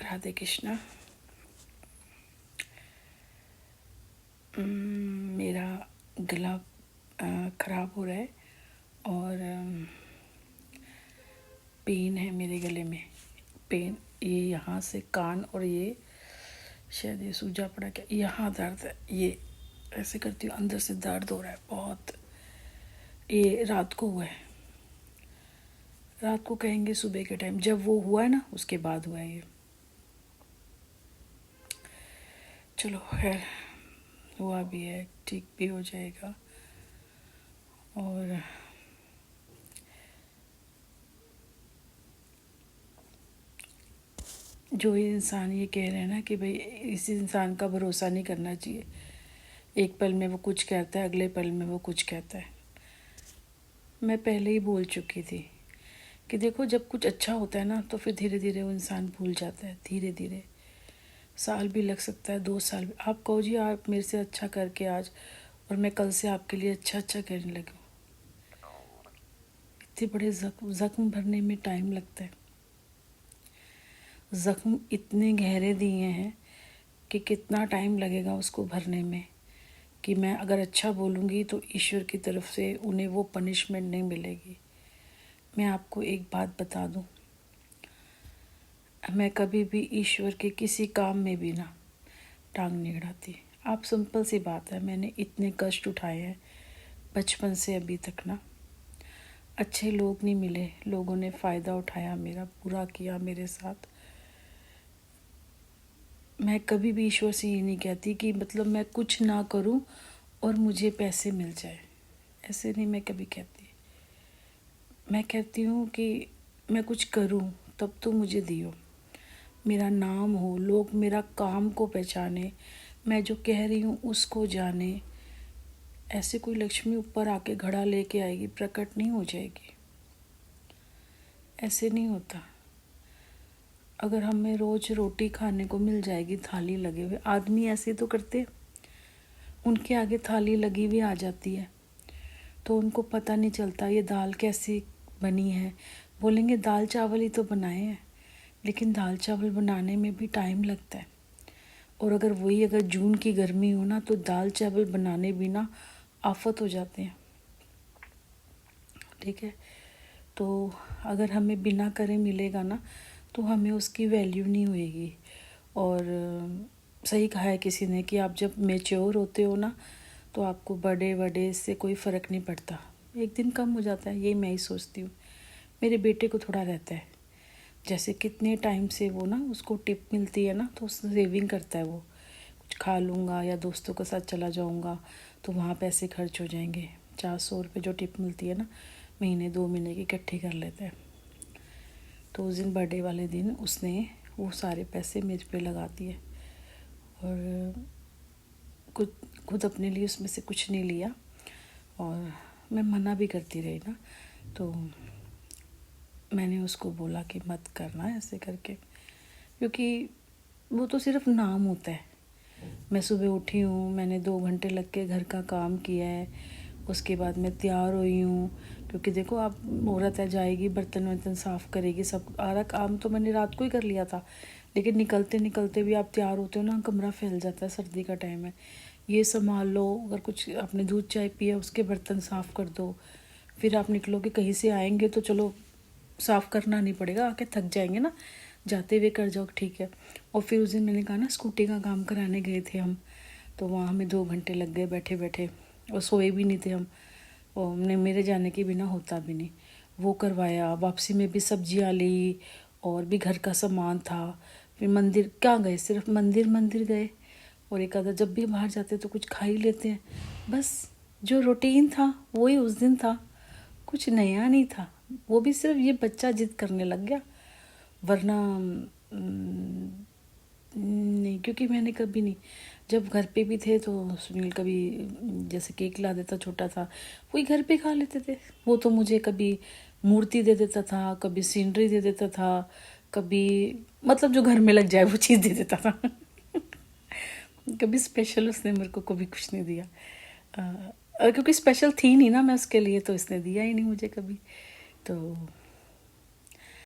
राधे कृष्णा। मेरा गला ख़राब हो रहा है और पेन है मेरे गले में। पेन ये यहाँ से कान और ये शायद ये सूजा पड़ा क्या, यहाँ दर्द है। ये ऐसे करती हूँ, अंदर से दर्द हो रहा है बहुत। ये रात को हुआ है, रात को कहेंगे सुबह के टाइम जब वो हुआ है ना, उसके बाद हुआ है ये। चलो खैर, हुआ भी है, ठीक भी हो जाएगा। और जो ये इंसान ये कह रहे हैं ना कि भाई इस इंसान का भरोसा नहीं करना चाहिए, एक पल में वो कुछ कहता है, अगले पल में वो कुछ कहता है। मैं पहले ही बोल चुकी थी कि देखो, जब कुछ अच्छा होता है ना तो फिर धीरे धीरे वो इंसान भूल जाता है। धीरे धीरे साल भी लग सकता है, 2 साल भी। आप कहो जी आप मेरे से अच्छा करके आज, और मैं कल से आपके लिए अच्छा अच्छा करने लगी। इतने बड़े जख्म भरने में टाइम लगता है। जख्म इतने गहरे दिए हैं कि कितना टाइम लगेगा उसको भरने में, कि मैं अगर अच्छा बोलूँगी तो ईश्वर की तरफ से उन्हें वो पनिशमेंट नहीं मिलेगी। मैं आपको एक बात बता दूँ, मैं कभी भी ईश्वर के किसी काम में भी ना टांग नहीं अड़ाती। आप सिंपल सी बात है, मैंने इतने कष्ट उठाए हैं बचपन से अभी तक ना। अच्छे लोग नहीं मिले, लोगों ने फ़ायदा उठाया मेरा, बुरा किया मेरे साथ। मैं कभी भी ईश्वर से ये नहीं कहती कि मतलब मैं कुछ ना करूं और मुझे पैसे मिल जाए, ऐसे नहीं मैं कभी कहती। मैं कहती हूँ कि मैं कुछ करूँ तब तो मुझे दियो, मेरा नाम हो, लोग मेरा काम को पहचाने, मैं जो कह रही हूँ उसको जाने। ऐसे कोई लक्ष्मी ऊपर आके घड़ा लेके आएगी, प्रकट नहीं हो जाएगी, ऐसे नहीं होता। अगर हमें रोज़ रोटी खाने को मिल जाएगी, थाली लगे हुए, आदमी ऐसे तो करते, उनके आगे थाली लगी हुई आ जाती है तो उनको पता नहीं चलता ये दाल कैसी बनी है। बोलेंगे दाल चावल ही तो बनाए हैं, लेकिन दाल चावल बनाने में भी टाइम लगता है। और अगर जून की गर्मी हो ना, तो दाल चावल बनाने भी ना आफत हो जाते हैं। ठीक है, तो अगर हमें बिना करे मिलेगा ना तो हमें उसकी वैल्यू नहीं होएगी। और सही कहा है किसी ने कि आप जब मैच्योर होते हो ना तो आपको बड़े बड़े से कोई फ़र्क नहीं पड़ता, एक दिन कम हो जाता है, यही मैं ही सोचती हूँ। मेरे बेटे को थोड़ा रहता है, जैसे कितने टाइम से वो ना उसको टिप मिलती है ना तो उससे सेविंग करता है। वो कुछ खा लूँगा या दोस्तों के साथ चला जाऊँगा तो वहाँ पैसे खर्च हो जाएंगे। 400 रुपये जो टिप मिलती है ना, महीने 2 महीने की इकट्ठी कर लेते हैं। तो उस दिन बर्थडे वाले दिन उसने वो सारे पैसे मेरे पे लगा दिए और खुद अपने लिए उसमें से कुछ नहीं लिया। और मैं मना भी करती रही ना, तो मैंने उसको बोला कि मत करना ऐसे करके, क्योंकि वो तो सिर्फ नाम होता है। मैं सुबह उठी हूँ, मैंने 2 घंटे लग के घर का काम किया है, उसके बाद मैं तैयार हुई हूँ। क्योंकि देखो, आप औरत है, जाएगी बर्तन वर्तन साफ़ करेगी, सब आरा काम तो मैंने रात को ही कर लिया था। लेकिन निकलते निकलते भी आप तैयार होते हो ना, कमरा फैल जाता है, सर्दी का टाइम है, ये संभाल लो। अगर कुछ आपने दूध चाय पिया उसके बर्तन साफ़ कर दो, फिर आप निकलोगे, कहीं से आएंगे तो चलो साफ़ करना नहीं पड़ेगा, आके थक जाएंगे ना, जाते हुए कर जाओ, ठीक है। और फिर उस दिन मैंने कहा ना, स्कूटी का काम कराने गए थे हम, तो वहाँ हमें 2 घंटे लग गए बैठे बैठे, और सोए भी नहीं थे हम, और हमने मेरे जाने के बिना होता भी नहीं। वो करवाया, वापसी में भी सब्जियाँ ली और भी घर का सामान था। फिर मंदिर क्या गए, सिर्फ मंदिर गए, और एक आधा जब भी बाहर जाते तो कुछ खा ही लेते हैं। बस जो रूटीन था वही उस दिन था, कुछ नया नहीं था। वो भी सिर्फ ये बच्चा जिद करने लग गया, वरना नहीं। क्योंकि मैंने कभी नहीं, जब घर पे भी थे तो सुनील कभी जैसे केक ला देता छोटा सा, वही घर पे खा लेते थे। वो तो मुझे कभी मूर्ति दे देता था, कभी सीनरी दे देता था, कभी मतलब जो घर में लग जाए वो चीज़ दे देता था। कभी स्पेशल उसने मेरे को कभी कुछ नहीं दिया, क्योंकि स्पेशल थी नहीं ना मैं उसके लिए, तो इसने दिया ही नहीं मुझे कभी। तो